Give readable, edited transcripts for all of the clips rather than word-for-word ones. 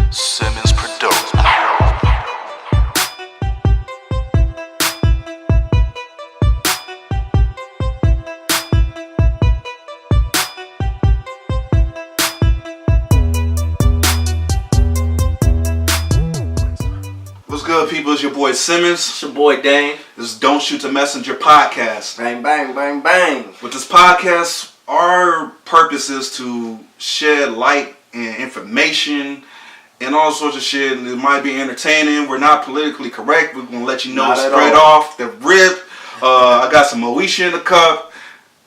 Simmons produced. What's good, people? It's your boy Simmons. It's your boy Dane. This is Don't Shoot the Messenger podcast. Bang, bang, bang, bang. With this podcast, our purpose is to shed light and information and all sorts of shit. It might be entertaining. We're not politically correct. We're going to let you know Not straight off the rip. I got some Moesha in the cup.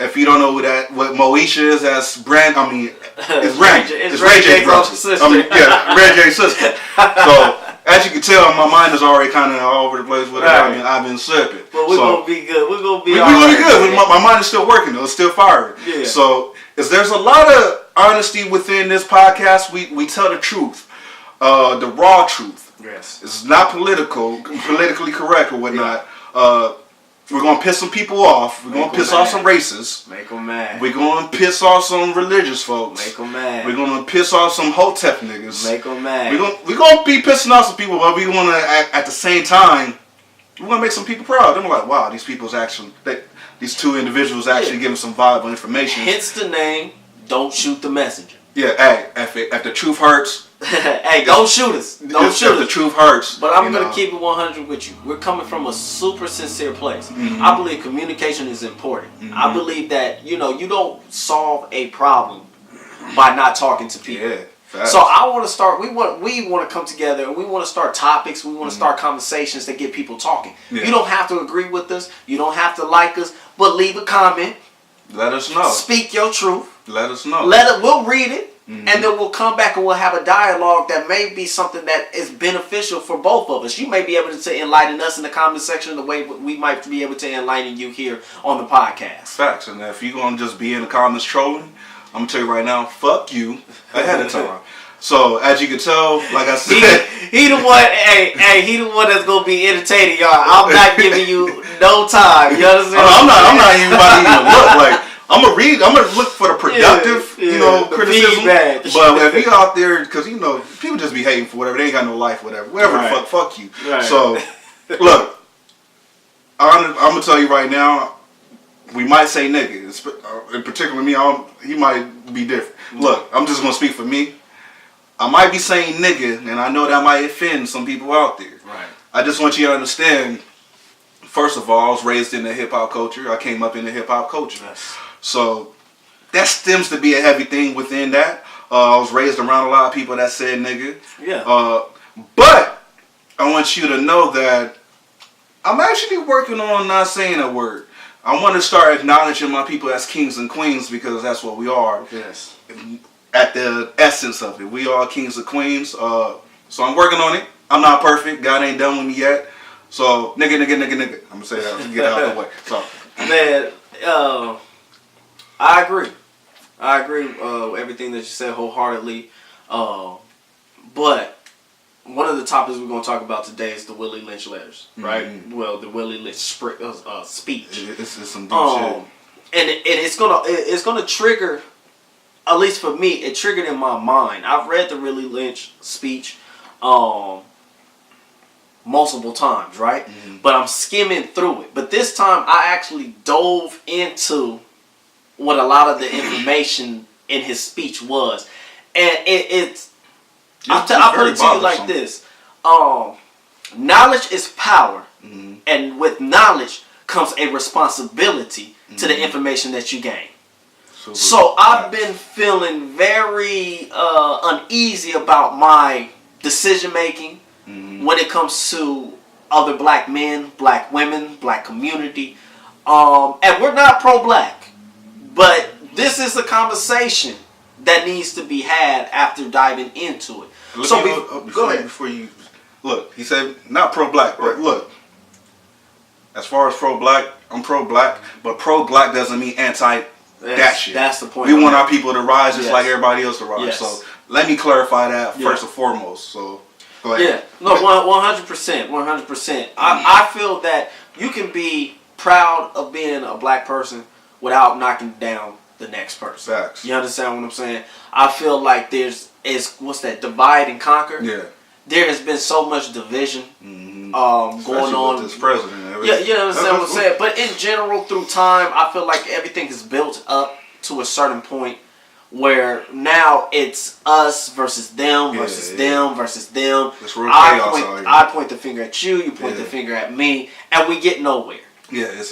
If you don't know what Moesha is, that's Brand. I mean, it's Randy. It's Ray J's brother. sister. Yeah, Ray J's sister. So, as you can tell, my mind is already kind of all over the place with it. Right. I've been slipping. But we're going to be good. We're going to be We're all right. going to be good. My mind is still working, though. It's still firing. Yeah. So, there's a lot of honesty within this podcast. We tell the truth. The raw truth. Yes. It's not politically correct or whatnot. We're going to piss some people off. We're going to piss off some racists. Make them mad. We're going to piss off some religious folks. Make them mad. We're going to piss off some hotep niggas. Make them mad. We're going to be pissing off some people, but we want to, at the same time, we want to make some people proud. They're like, wow, these people's actually, these two individuals actually giving some valuable information. Hence the name, Don't Shoot the Messenger. Yeah, hey, if the truth hurts. Hey, don't shoot us. Don't shoot If the us. truth hurts. But I'm going to keep it 100 with you. We're coming from a super sincere place. Mm-hmm. I believe communication is important. Mm-hmm. I believe that, you don't solve a problem by not talking to people. Yeah, facts. So I want to start. We want to come together and we want to start topics. We want to start conversations that get people talking. Yeah. You don't have to agree with us. You don't have to like us, but leave a comment. Let us know. Speak your truth. Let us know. We'll read it, and then we'll come back and we'll have a dialogue that may be something that is beneficial for both of us. You may be able to enlighten us in the comment section the way we might be able to enlighten you here on the podcast. Facts. And if you're going to just be in the comments trolling, I'm going to tell you right now, fuck you ahead of time. So, as you can tell, like I said... he the one, he the one that's going to be entertaining y'all. I'm not giving you no time. You understand? I'm not even about to even look. Like, I'm going to look for the productive, the criticism. feedback. But if you out there, because, people just be hating for whatever. They ain't got no life, whatever. Whatever the fuck you. Right. So, look, I'm going to tell you right now, we might say nigga. In particular, me, he might be different. Look, I'm just going to speak for me. I might be saying nigga, and I know that might offend some people out there. Right. I just want you to understand, first of all, I was raised in the hip-hop culture. I came up in the hip-hop culture. Yes. So that stems to be a heavy thing within that. I was raised around a lot of people that said nigga. Yeah. But I want you to know that I'm actually working on not saying that word. I want to start acknowledging my people as kings and queens because that's what we are. Yes. At the essence of it. We are kings and queens. So I'm working on it. I'm not perfect. God ain't done with me yet. So, nigga. I'm going to say that and get out of the way. So, Man, I agree. I agree with everything that you said wholeheartedly. But one of the topics we're going to talk about today is the Willie Lynch letters, right? Mm-hmm. Well, the Willie Lynch speech. It's some deep shit. And it's gonna trigger, at least for me, it triggered in my mind. I've read the Willie Lynch speech multiple times, right? Mm-hmm. But I'm skimming through it. But this time I actually dove into what a lot of the information in his speech was. And I'll put it to you like this. Knowledge is power. Mm-hmm. And with knowledge comes a responsibility to the information that you gain. So I've been feeling very uneasy about my decision making when it comes to other black men, black women, black community. And we're not pro-black, but this is a conversation that needs to be had after diving into it. Go ahead. Before you look, he said not pro-black, but look, as far as pro-black, I'm pro-black, but pro-black doesn't mean anti that shit. That's the point. We want our people to rise just like everybody else to rise. Yes. So let me clarify that first and foremost. So go ahead. Yeah, no, 100%. I feel that you can be proud of being a black person without knocking down the next person. Facts. You understand what I'm saying? I feel like what's that, divide and conquer? Yeah. There has been so much division going on with this president. Yeah, you understand what I'm saying? But in general, through time, I feel like everything is built up to a certain point where now it's us versus them versus them versus them. It's real chaos out here. I point the finger at you, you point the finger at me, and we get nowhere. Yeah,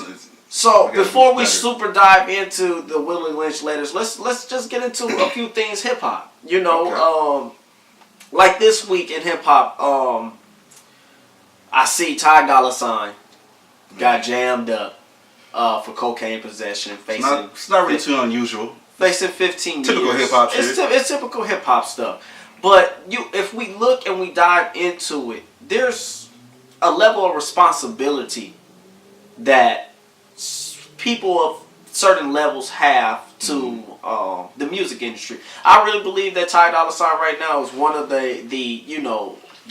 so before we super dive into the Willie Lynch letters, let's just get into a few things hip hop. You know, like this week in hip hop, I see Ty Dolla $ign got jammed up for cocaine possession. It's not really too unusual. Facing 15 years. Typical hip hop shit. It's typical hip hop stuff. But if we look and we dive into it, there's a level of responsibility that people of certain levels have to the music industry. I really believe that Ty Dolla $ign right now is one of the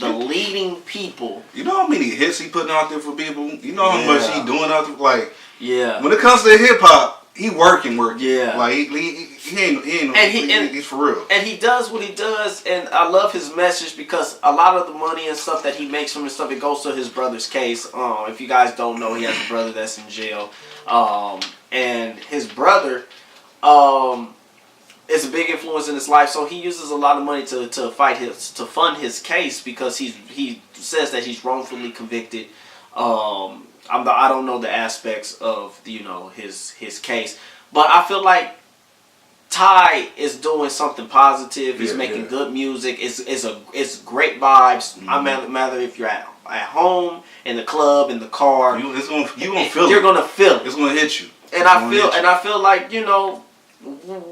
leading people. You know how many hits he putting out there for people? You know how much he doing out there? Like, when it comes to hip hop, he working. Yeah. Like he's for real. And he does what he does, and I love his message because a lot of the money and stuff that he makes from his stuff, it goes to his brother's case. If you guys don't know, he has a brother that's in jail. And his brother is a big influence in his life, so he uses a lot of money to fund his case because he says that he's wrongfully convicted. I don't know the aspects of his case, but I feel like Ty is doing something positive. He's making good music. It's great vibes. Mm-hmm. Matter if you're at home, in the club, in the car, you're gonna feel it. It's gonna hit you. And I feel like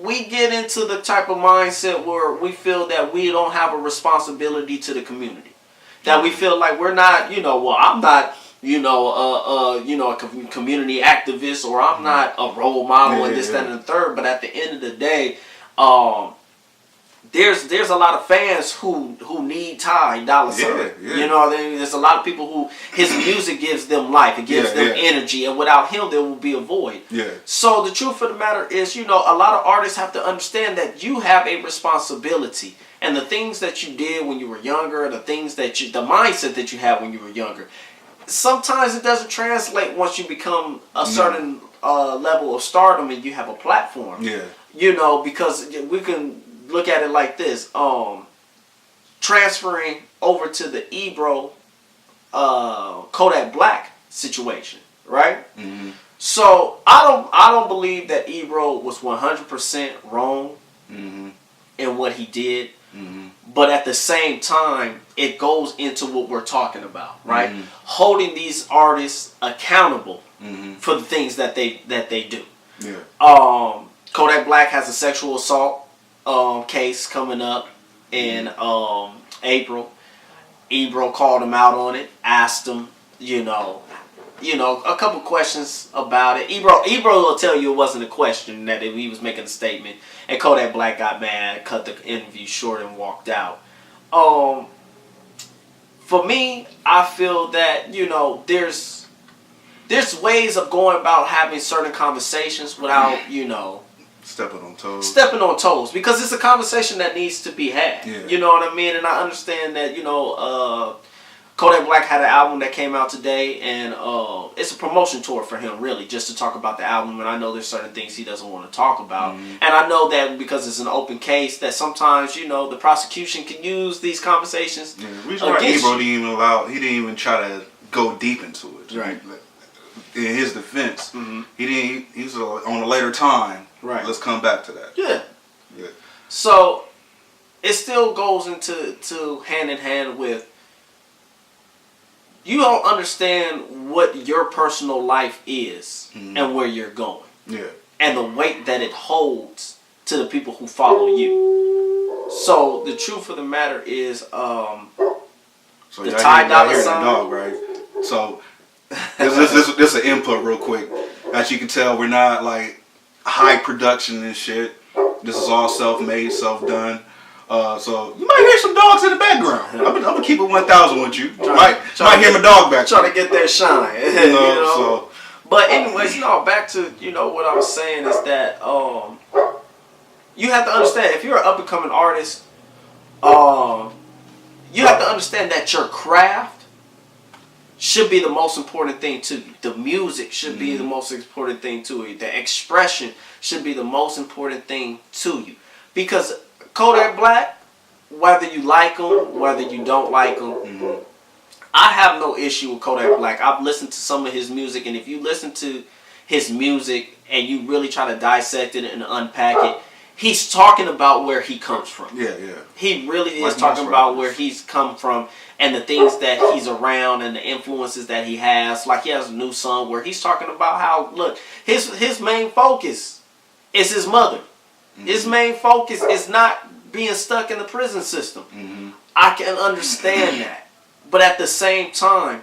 we get into the type of mindset where we feel that we don't have a responsibility to the community. That we feel like we're not, I'm not, a community activist, or I'm not a role model and this, that, and the third. But at the end of the day, there's a lot of fans who need Ty Dolla $ign. You know, there's a lot of people who his music gives them life, it gives them energy, and without him there will be a void. So the truth of the matter is, a lot of artists have to understand that you have a responsibility, and the things that you did when you were younger, the mindset that you had when you were younger, sometimes it doesn't translate once you become a certain level of stardom and you have a platform. Because we can look at it like this: transferring over to the Ebro Kodak Black situation, right? Mm-hmm. So I don't believe that Ebro was 100% wrong in what he did. Mm-hmm. But at the same time, it goes into what we're talking about, right? Mm-hmm. Holding these artists accountable for the things that they do. Kodak Black has a sexual assault case coming up in April. Ebro called him out on it, asked him, a couple questions about it. Ebro will tell you it wasn't a question, that he was making a statement. And Kodak Black got mad, cut the interview short, and walked out. For me, I feel that, there's ways of going about having certain conversations without, stepping on toes. Because it's a conversation that needs to be had. You know what I mean? And I understand that, Kodak Black had an album that came out today, and it's a promotion tour for him, really, just to talk about the album. And I know there's certain things he doesn't want to talk about. And I know that because it's an open case, that sometimes, the prosecution can use these conversations. The reason why Ebro he didn't even try to go deep into it. Right. In his defense, he was on a later time. Right. Let's come back to that. Yeah. So it still goes into hand in hand with, you don't understand what your personal life is and where you're going. And the weight that it holds to the people who follow you. So the truth of the matter is, the Ty Dolla $ign dog, right? So this is an input real quick. As you can tell, we're not like high production and shit. This is all self-made, self-done. So you might hear some dogs in the background. I'm gonna keep it 1,000 with you. Might hear my dog back. Trying to get that shine. But anyways, no, back to, what I was saying is that you have to understand, if you're an up and coming artist, you have to understand that your craft should be the most important thing to you. The music should be the most important thing to you. The expression should be the most important thing to you. Because Kodak Black, whether you like him, whether you don't like him, I have no issue with Kodak Black. I've listened to some of his music, and if you listen to his music and you really try to dissect it and unpack it, he's talking about where he comes from. Yeah. He really is talking about where he's come from and the things that he's around and the influences that he has. Like he has a new song where he's talking about how, look, his main focus is his mother. His main focus is not being stuck in the prison system. I can understand that. But at the same time,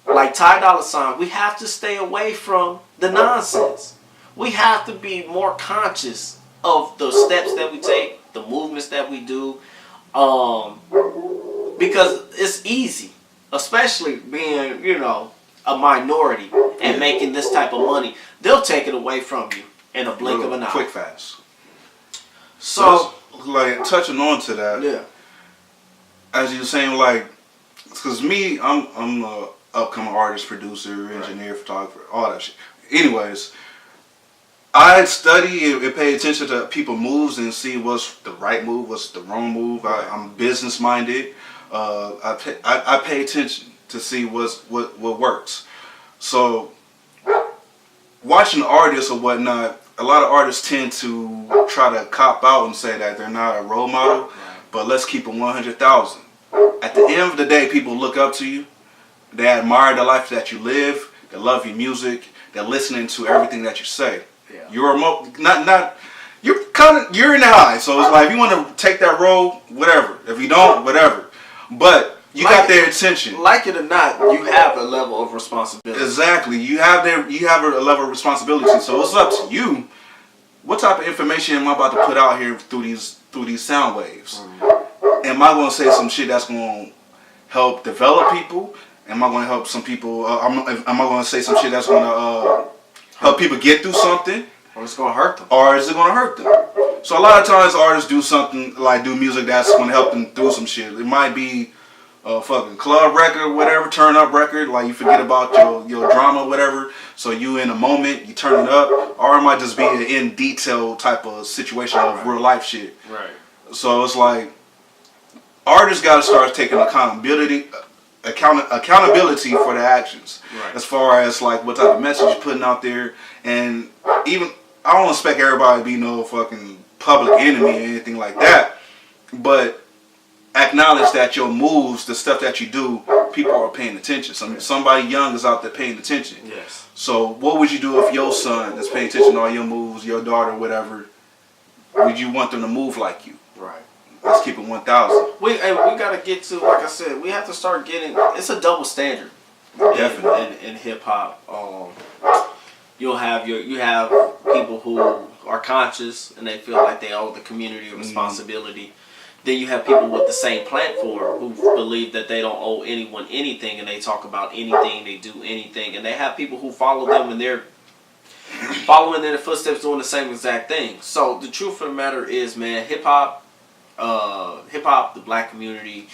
like Ty Dolla $ign, we have to stay away from the nonsense. We have to be more conscious of the steps that we take, the movements that we do, because it's easy, especially being, a minority and making this type of money. They'll take it away from you in a blink of an eye. Quick, fast. So, like, touching on to that, as you were saying, like, because me, I'm a upcoming artist, producer, engineer, photographer, all that shit. Anyways, I study and pay attention to people's moves and see what's the right move, what's the wrong move. I'm business minded. I pay attention to see what works. So watching artists or whatnot, a lot of artists tend to try to cop out and say that they're not a role model. But let's keep it 100,000. At the end of the day, people look up to you. They admire the life that you live. They love your music. They're listening to everything that you say. You're you're in the high. So it's like, if you want to take that role, whatever. If you don't, whatever. But you got their attention. Like it or not, you have a level of responsibility. Exactly. You have a level of responsibility. So it's up to you. What type of information am I about to put out here through these sound waves? Am I going to say some shit that's going to help develop people? Am I going to help some people? Am I going to say some shit that's going to help people get through something? Or it's going to hurt them. Or is it going to hurt them? So a lot of times artists do something, like do music that's going to help them through some shit. It might be a fucking club record, whatever, turn up record, like you forget about your drama, whatever. So you in a moment, you turn it up. Or it might just be an in detail type of situation of real life shit. Right. So it's like, artists got to start taking accountability for their actions. Right. As far as like what type of message you're putting out there. And even, I don't expect everybody to be no fucking public enemy or anything like that. But acknowledge that your moves, the stuff that you do, people are paying attention. Somebody young is out there paying attention. Yes. So what would you do if your son is paying attention to all your moves, your daughter, whatever? Would you want them to move like you? Right. Let's keep it 1,000. We got to get to, like I said, we have to start getting, it's a double standard. Definitely. In hip hop. You have people who are conscious and they feel like they owe the community a responsibility. Then you have people with the same platform who believe that they don't owe anyone anything and they talk about anything, they do anything. And they have people who follow them and they're following in their footsteps doing the same exact thing. So the truth of the matter is, man, hip hop, the black community,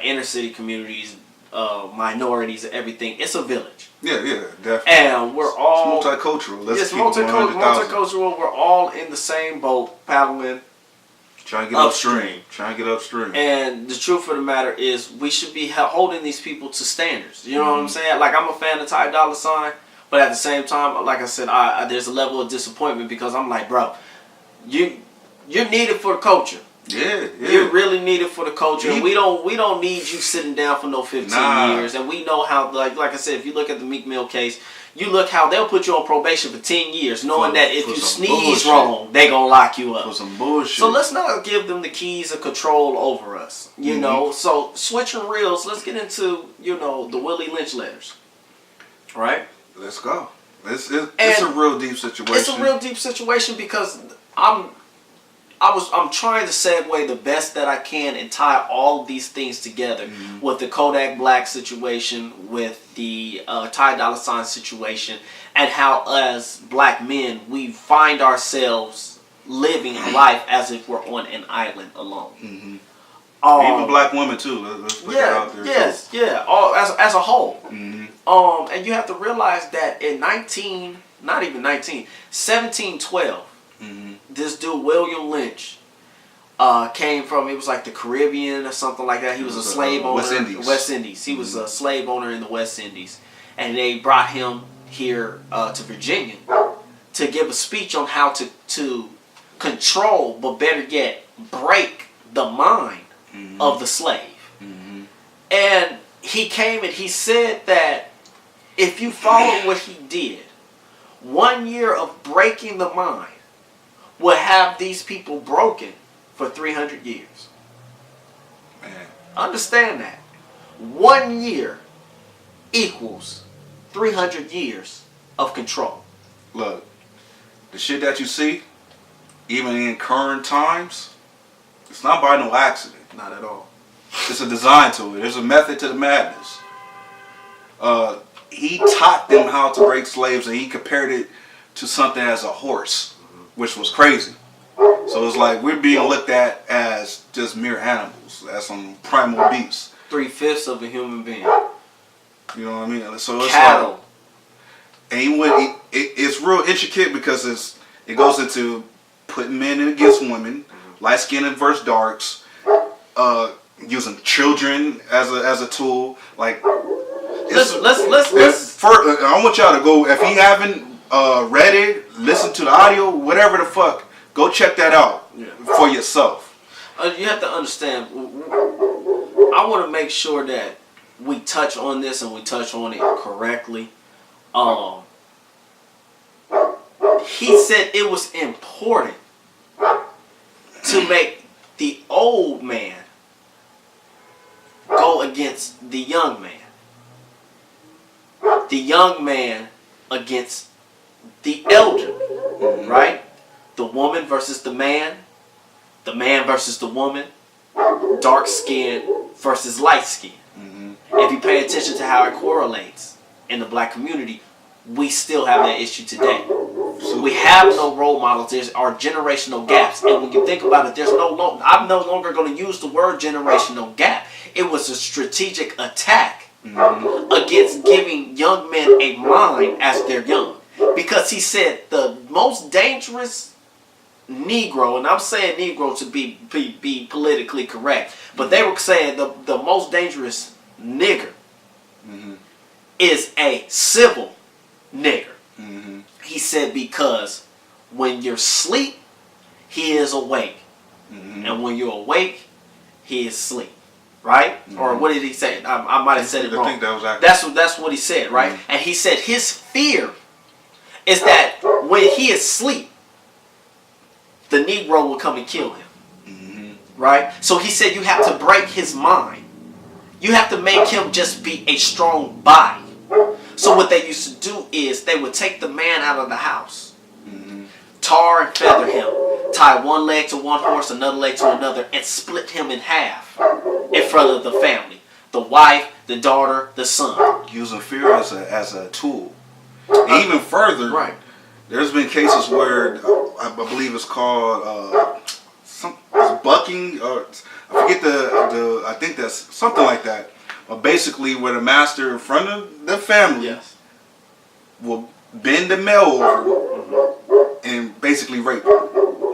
inner city communities, minorities, everything, it's a village. Yeah, definitely. And we're all... It's multicultural. It's multicultural. We're all in the same boat, paddling Trying to get upstream. And the truth of the matter is, we should be holding these people to standards. You know what I'm saying? Like, I'm a fan of Ty Dolla $ign, but at the same time, like I said, there's a level of disappointment because I'm like, bro, you're needed for the culture. Yeah. You're really needed for the culture. And we don't need you sitting down for no 15 years. And we know how, like I said, if you look at the Meek Mill case, you look how they'll put you on probation for 10 years, knowing that if you sneeze wrong, they gonna lock you up. For some bullshit. So let's not give them the keys of control over us. You know. So switching reels, let's get into the Willie Lynch letters. Right. Let's go. It's a real deep situation. It's a real deep situation because I'm trying to segue the best that I can and tie all of these things together with the Kodak Black situation, with the Ty Dolla $ign situation, and how as black men we find ourselves living life as if we're on an island alone. Even black women too. Let's put that out there. Yes, too. Yeah. All as a whole. And you have to realize that in 1712. This dude, William Lynch, came from, it was like the Caribbean or something like that. He was a slave owner. West Indies. He was a slave owner in the West Indies. And they brought him here to Virginia to give a speech on how to control, but better yet, break the mind of the slave. And he came and he said that if you follow what he did, 1 year of breaking the mind will have these people broken for 300 years. Man. Understand that. 1 year equals 300 years of control. Look, the shit that you see, even in current times, it's not by no accident. Not at all. It's a design to it. There's a method to the madness. He taught them how to break slaves, and he compared it to something as a horse, which was crazy. So it's like we're being looked at as just mere animals, as some primal beasts. 3/5 of a human being. You know what I mean? So it's cattle. like, and it's real intricate because it goes into putting men against women, light skinned versus darks, using children as a tool. Like, let's. I want y'all to go, if you haven't read it, listen to the audio, whatever the fuck, go check that out for yourself. You have to understand, I want to make sure that we touch on this and we touch on it correctly. He said it was important to make the old man go against the young man. The young man against the elder, right? The woman versus the man versus the woman, dark skin versus light skin. If you pay attention to how it correlates in the black community, we still have that issue today. We have no role models. There are generational gaps, and when you think about it, I'm no longer going to use the word generational gap. It was a strategic attack against giving young men a mind as they're young. Because he said the most dangerous Negro, and I'm saying Negro to be politically correct, but they were saying the most dangerous nigger is a civil nigger. He said because when you're asleep, he is awake. And when you're awake, he is asleep. Right? Or what did he say? I might have said it wrong. I think that was accurate. That's what he said, right? And he said his fear is that when he is asleep, the Negro will come and kill him. Right? So he said you have to break his mind. You have to make him just be a strong body. So what they used to do is they would take the man out of the house, tar and feather him, tie one leg to one horse, another leg to another, and split him in half in front of the family. The wife, the daughter, the son. Using fear as a tool. And even further, right. There's been cases where I believe it's called it's bucking, or I forget I think that's something like that. Basically, where the master in front of the family will bend the male over and basically rape him.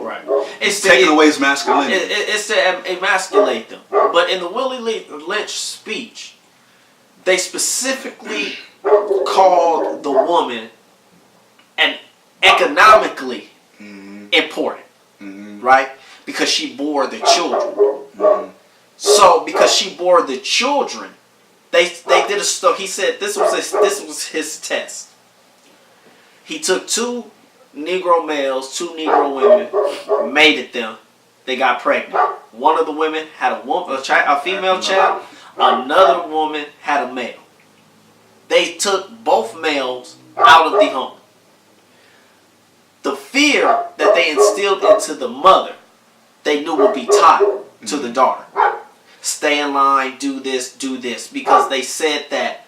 Right. It's taking away his masculinity. It's to emasculate them. But in the Willie Lynch speech, they specifically called the woman an economically important, right? Because she bore the children. So because she bore the children, they did a stuff. He said this was his test. He took 2 Negro males, 2 Negro women, mated them. They got pregnant. One of the women had a female child. Another woman had a male. They took both males out of the home. The fear that they instilled into the mother they knew would be taught to the daughter. Stay in line, do this, because they said that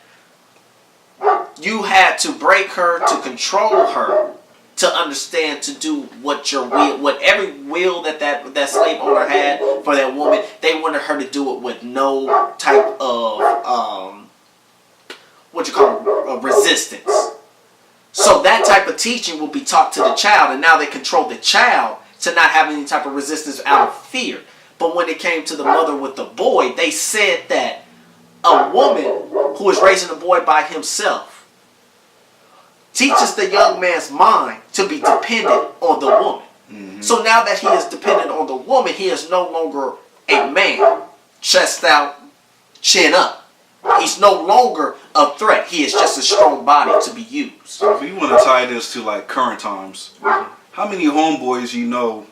you had to break her to control her to understand to do what your will, what every will that slave owner had for that woman. They wanted her to do it with no type of resistance. So that type of teaching will be taught to the child, and now they control the child to not have any type of resistance out of fear. But when it came to the mother with the boy, they said that a woman who is raising a boy by himself teaches the young man's mind to be dependent on the woman. Mm-hmm. So now that he is dependent on the woman, he is no longer a man, chest out, chin up. He's no longer a threat. He is just a strong body to be used. So if you want to tie this to like current times, how many homeboys you know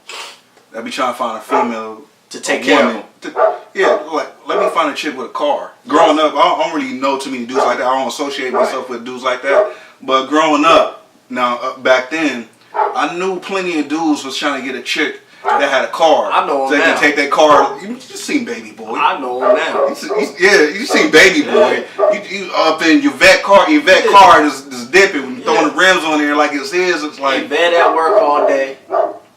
that be trying to find a female to take care of them? Like let me find a chick with a car. Growing up, I don't really know too many dudes like that. I don't associate myself with dudes like that. But growing up, back then, I knew plenty of dudes was trying to get a chick that had a car. I know him so they now. can take that car. You seen Baby Boy? I know him now. You seen Baby Boy? You up in Yvette car just dipping, throwing the rims on there like it's his. It's like Yvette at work all day.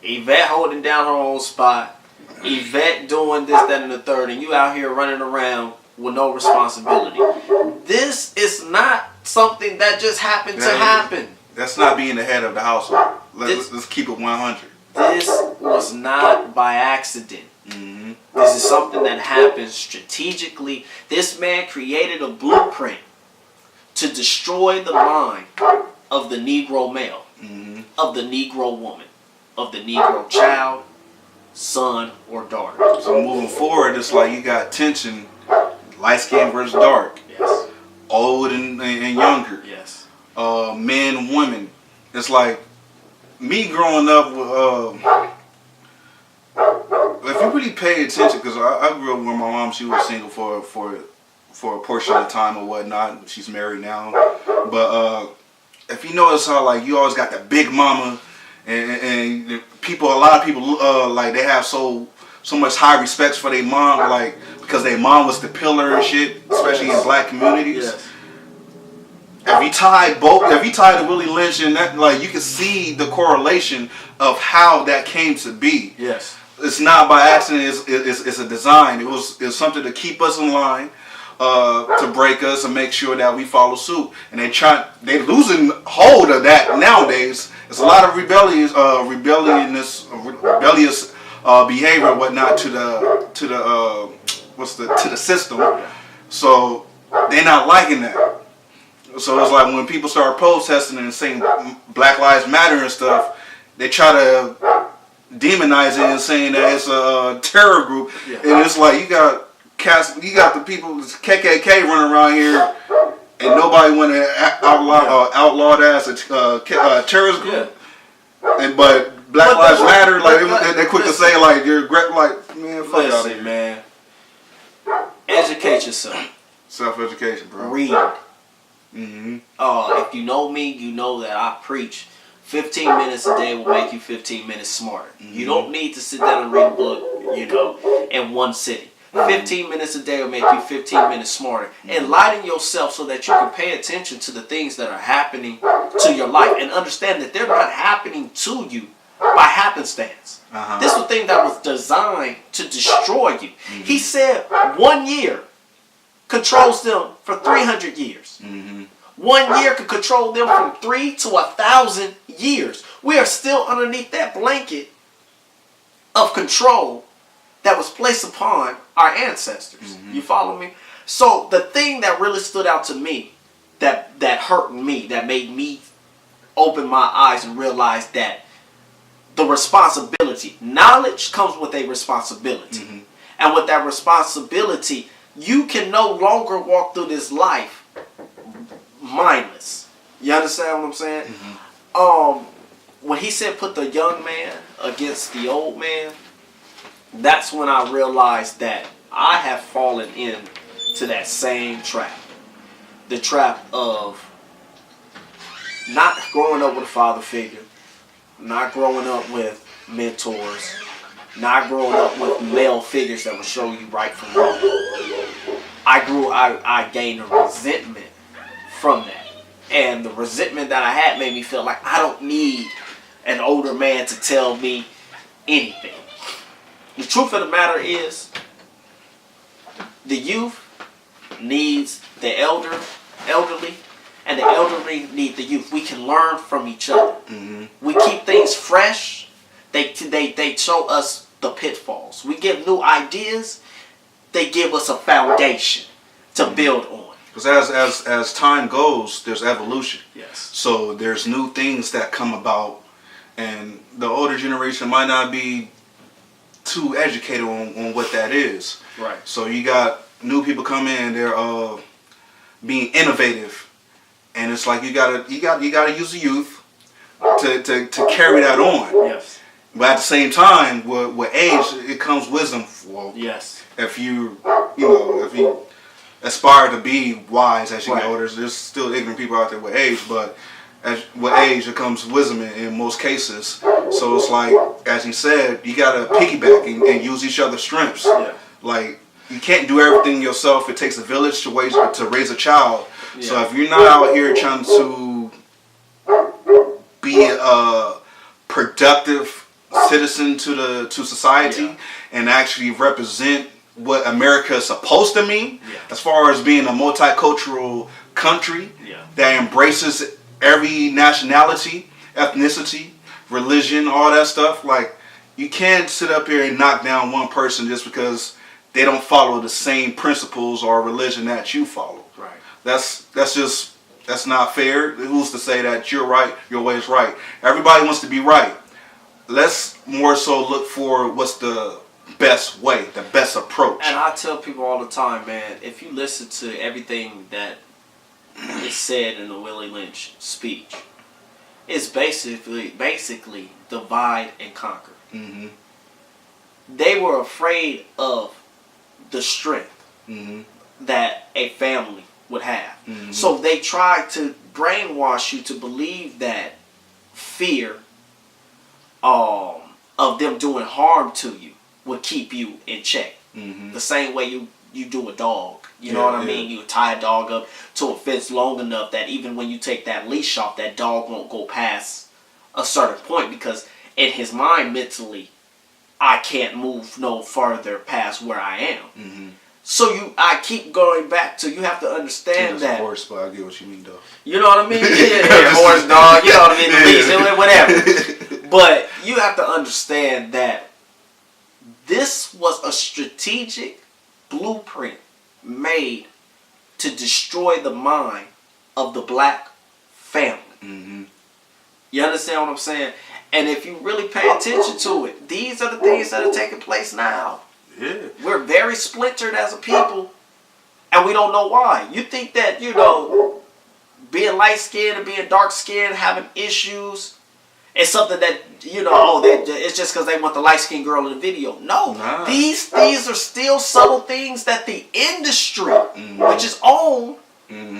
Yvette holding down her own spot. Yvette doing this, that, and the third, and you out here running around with no responsibility. This is not something that just happened to happen. That's not being the head of the household. Let's keep it 100. This was not by accident. Mm-hmm. This is something that happened strategically. This man created a blueprint to destroy the mind of the Negro male, of the Negro woman, of the Negro child, son, or daughter. So moving forward, it's like you got tension, light skin versus dark. Yes. Old and younger. Yes. Men and women. It's like me growing up with, if you really pay attention, because I grew up with my mom. She was single for a portion of the time or whatnot. She's married now. But if you notice how like you always got the big mama and a lot of people like they have so much high respect for their mom, like because their mom was the pillar and shit, especially in black communities. Yes. If you tie to Willie Lynch and that, like you can see the correlation of how that came to be. Yes. It's not by accident. It's a design. It was something to keep us in line, to break us and make sure that we follow suit. And they losing hold of that nowadays. It's a lot of rebellious behavior and whatnot to the system. So they're not liking that. So it's like when people start protesting and saying Black Lives Matter and stuff, they try to demonize it and saying that it's a terror group. Yeah. And it's like you got the people, KKK running around here, and nobody want to outlaw that as a terrorist group. Yeah. But Black Lives Matter, like they're quick to say like you're like man, fuck out of here. Man, educate yourself. Self-education, bro. Read. Mm-hmm. If you know me, you know that I preach 15 minutes a day will make you 15 minutes smarter. Mm-hmm. You don't need to sit down and read a book, in one sitting. 15 minutes a day will make you 15 minutes smarter. Enlighten yourself so that you can pay attention to the things that are happening to your life and understand that they're not happening to you by happenstance. This was a thing that was designed to destroy you. Mm-hmm. He said 1 year controls them for 300 years. Mm-hmm. 1 year could control them from 3 to 1,000 years. We are still underneath that blanket of control that was placed upon our ancestors. Mm-hmm. You follow me? So the thing that really stood out to me, that hurt me, that made me open my eyes and realize that the responsibility, knowledge comes with a responsibility. Mm-hmm. And with that responsibility, you can no longer walk through this life mindless. You understand what I'm saying? Mm-hmm. When he said put the young man against the old man, that's when I realized that I have fallen into that same trap. The trap of not growing up with a father figure, not growing up with mentors, not growing up with male figures that would show you right from wrong. I gained a resentment from that. And the resentment that I had made me feel like I don't need an older man to tell me anything. The truth of the matter is, the youth needs the elderly, and the elderly need the youth. We can learn from each other. Mm-hmm. We keep things fresh. They show us the pitfalls. We give new ideas. They give us a foundation to build on. Because as time goes, there's evolution. Yes. So there's new things that come about, and the older generation might not be too educated on what that is. Right. So you got new people come in, they're being innovative, and it's like you gotta use the youth to carry that on. Yes. But at the same time, with age, it comes wisdom. Well, yes. If you aspire to be wise as you get older, there's still ignorant people out there with age, but with age, it comes wisdom in most cases. So it's like, as you said, you gotta piggyback and use each other's strengths. Yeah. Like, you can't do everything yourself. It takes a village to raise a child. Yeah. So if you're not out here trying to be a productive citizen to society and actually represent what America is supposed to mean, as far as being a multicultural country that embraces every nationality, ethnicity, religion, all that stuff, like, you can't sit up here and knock down one person just because they don't follow the same principles or religion that you follow. Right. That's not fair. Who's to say that you're right, your way is right? Everybody wants to be right. Let's more so look for what's the best way, the best approach. And I tell people all the time, man, if you listen to everything that is said in the Willie Lynch speech, it's basically divide and conquer. Mm-hmm. They were afraid of the strength that a family would have. Mm-hmm. So they tried to brainwash you to believe that fear of them doing harm to you would keep you in check. Mm-hmm. The same way you do a dog. You know what I mean? You tie a dog up to a fence long enough that even when you take that leash off, that dog won't go past a certain point, because in his mind, mentally, I can't move no further past where I am. Mm-hmm. So I keep going back to, you have to understand that. Horse, but I get what you mean, though. You know what I mean? Yeah, horse, dog, you know what I mean, the leash, whatever. But you have to understand that this was a strategic blueprint made to destroy the mind of the black family. Mm-hmm. You understand what I'm saying? And if you really pay attention to it, these are the things that are taking place now. Yeah. We're very splintered as a people, and we don't know why. You think that, being light-skinned and being dark-skinned, having issues, it's something that, it's just because they want the light-skinned girl in the video. No. Nah. These are still subtle things that the industry, which is owned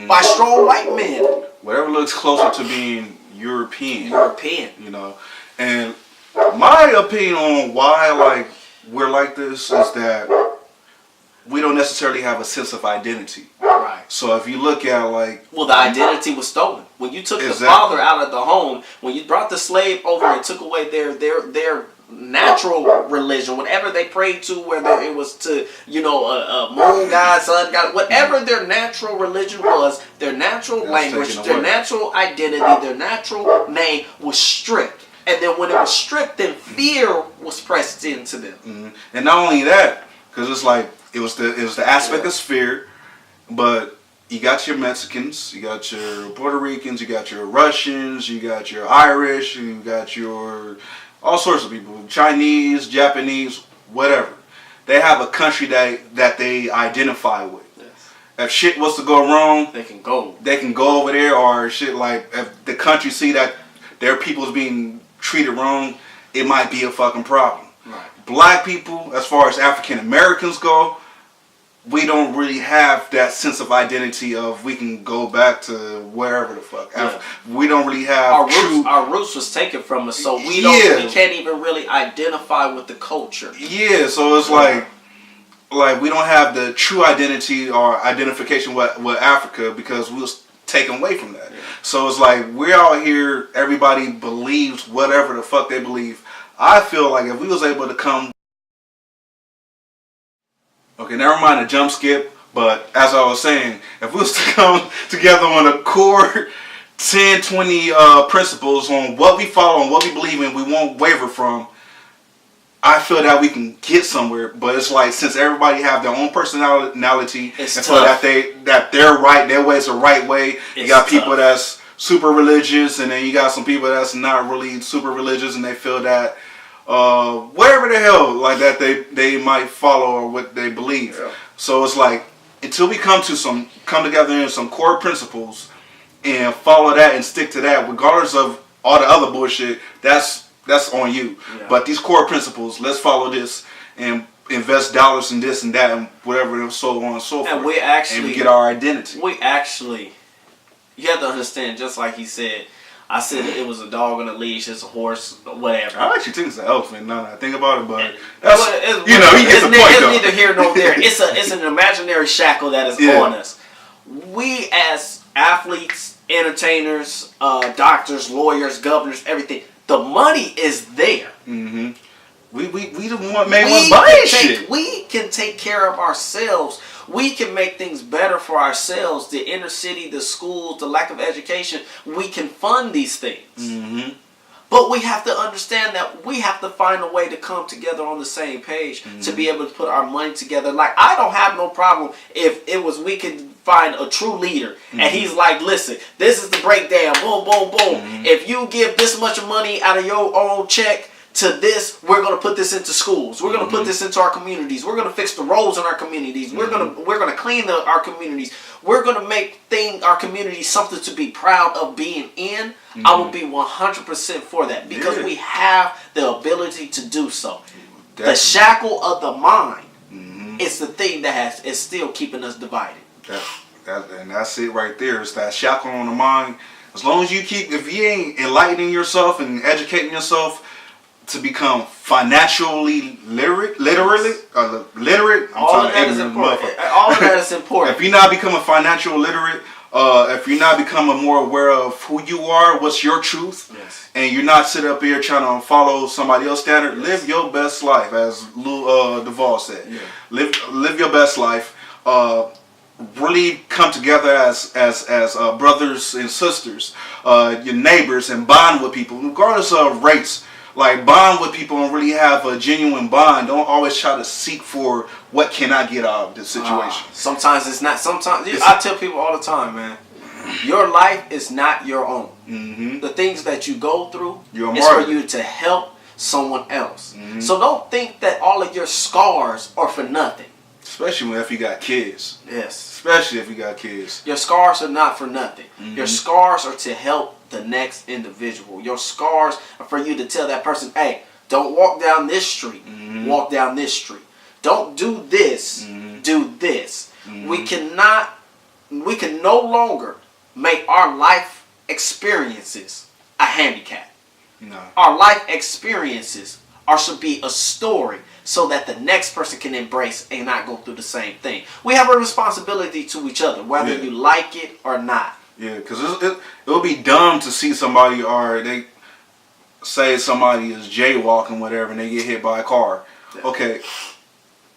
by strong white men. Whatever looks closer to being European. And my opinion on why, we're like this is that we don't necessarily have a sense of identity. Right. So if you look at the identity was stolen. When you took the father out of the home, when you brought the slave over and took away their natural religion, whatever they prayed to, whether it was to, a moon god, sun god, whatever their natural religion was, their natural language, their natural identity, their natural name was stripped. And then when it was stripped, then fear was pressed into them. Mm-hmm. And not only that, because it was the aspect of fear, but you got your Mexicans, you got your Puerto Ricans, you got your Russians, you got your Irish, you got your all sorts of people, Chinese, Japanese, whatever. They have a country that they identify with. Yes. If shit was to go wrong, they can go over there, or shit if the country see that their people is being treated wrong, it might be a fucking problem. Right. Black people, as far as African Americans go, we don't really have that sense of identity of we can go back to wherever the fuck. Yeah. We don't really have our roots was taken from us, so we can't even really identify with the culture. Yeah, so it's like we don't have the true identity or identification with Africa because we was taken away from that. Yeah. So it's like we're out here, everybody believes whatever the fuck they believe. I feel like if we was able to come. Okay, never mind the jump skip, but as I was saying, if we was to come together on a core 10, 20 principles on what we follow and what we believe in, we won't waver from, I feel that we can get somewhere. But it's like, since everybody have their own personality and feel that they're right, their way is the right way, you got people that's super religious, and then you got some people that's not really super religious, and they feel that whatever the hell like that they might follow or what they believe. Yeah. So it's like, until we come together in some core principles and follow that and stick to that, regardless of all the other bullshit, that's on you. Yeah. But these core principles, let's follow this and invest dollars in this and that and whatever and so on and so forth. And we get our identity. You have to understand, just like he said, I said it was a dog on a leash, it's a horse, whatever. I actually think it's an elephant now that I think about it, but that's, he gets the point though. It's neither here nor there. It's an imaginary shackle that is on us. We as athletes, entertainers, doctors, lawyers, governors, everything, the money is there. Mm-hmm. We the main ones buying shit. We can take care of ourselves. We can make things better for ourselves. The inner city, the schools, the lack of education, we can fund these things. Mm-hmm. But we have to understand that we have to find a way to come together on the same page to be able to put our money together. Like, I don't have no problem if it was we could find a true leader and he's like, listen, this is the breakdown, boom, boom, boom. If you give this much money out of your own check to this, we're going to put this into schools. We're going to put this into our communities. We're going to fix the roads in our communities. We're going to clean our communities. We're going to make our community something to be proud of being in. I will be 100% for that because we have the ability to do so. The shackle of the mind is the thing that is still keeping us divided. And that's it right there. It's that shackle on the mind. As long as if you ain't enlightening yourself and educating yourself to become financially literate. All of that is important. If you're not becoming financial literate, if you're not becoming more aware of who you are, what's your truth, and you're not sitting up here trying to follow somebody else's standard, live your best life, as Lou Duvall said. Yeah. Live your best life. Really come together as brothers and sisters, your neighbors, and bond with people, regardless of race. Like, bond with people and really have a genuine bond. Don't always try to seek for what can I get out of this situation. Sometimes it's not. I tell people all the time, man, your life is not your own. Mm-hmm. The things that you go through is for you to help someone else. Mm-hmm. So don't think that all of your scars are for nothing. Especially if you got kids. Yes. Especially if you got kids. Your scars are not for nothing. Mm-hmm. Your scars are to help the next individual. Your scars are for you to tell that person, hey, don't walk down this street. Walk down this street. Don't do this. Do this. We can no longer make our life experiences a handicap. No. Our life experiences should be a story so that the next person can embrace and not go through the same thing. We have a responsibility to each other, whether you like it or not. Yeah, because it would be dumb to see somebody, or they say somebody is jaywalking, whatever, and they get hit by a car. Okay,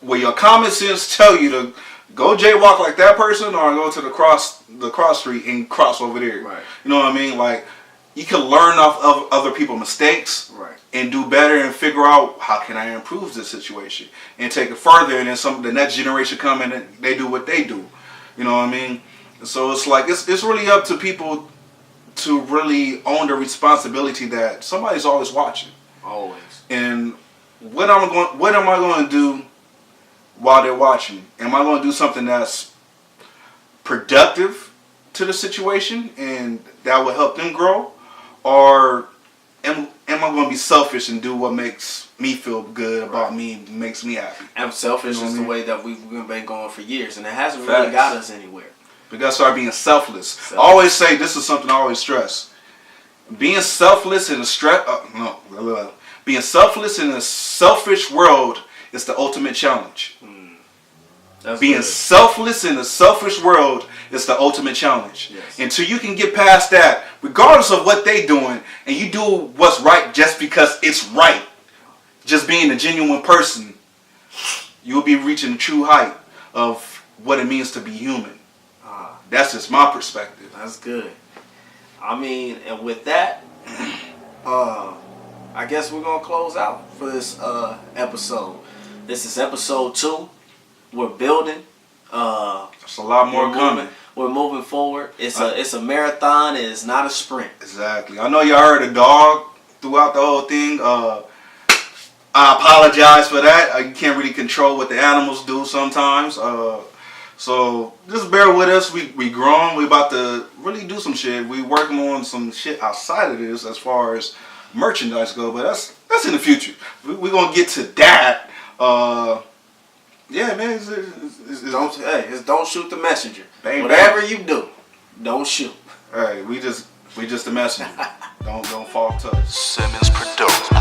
well, your common sense tell you to go jaywalk like that person, or go to the cross street and cross over there. Right. You know what I mean? Like, you can learn off of other people's mistakes, and do better and figure out how can I improve this situation and take it further. And then the next generation come in and they do what they do. You know what I mean? So it's like it's really up to people to really own the responsibility that somebody's always watching. Always. And what am I going to do while they're watching? Am I going to do something that's productive to the situation and that will help them grow, or am am I going to be selfish and do what makes me feel good about me, makes me happy? And selfish is the way that we've been going for years, and it hasn't really Facts. got us anywhere. We got to start being selfless. I always say, this is something I always stress. Being selfless in a being selfless in a selfish world is the ultimate challenge. Being selfless in a selfish world is the ultimate challenge. Yes. Until you can get past that, regardless of what they doing, and you do what's right just because it's right, just being a genuine person, you'll be reaching the true height of what it means to be human. That's just my perspective. That's good. I mean, and with that, I guess we're going to close out for this episode. This is episode 2. We're building. There's a lot more coming. We're moving forward. It's a marathon. It's not a sprint. Exactly. I know y'all heard a dog throughout the whole thing. I apologize for that. You can't really control what the animals do sometimes. So just bear with us. We grown. We about to really do some shit. We working on some shit outside of this as far as merchandise go, but that's in the future. We're gonna get to that. Yeah, man. Don't shoot the messenger. Bang, Whatever bang. you do, don't shoot. Hey, we just the messenger. don't fall to us. Simmons Production.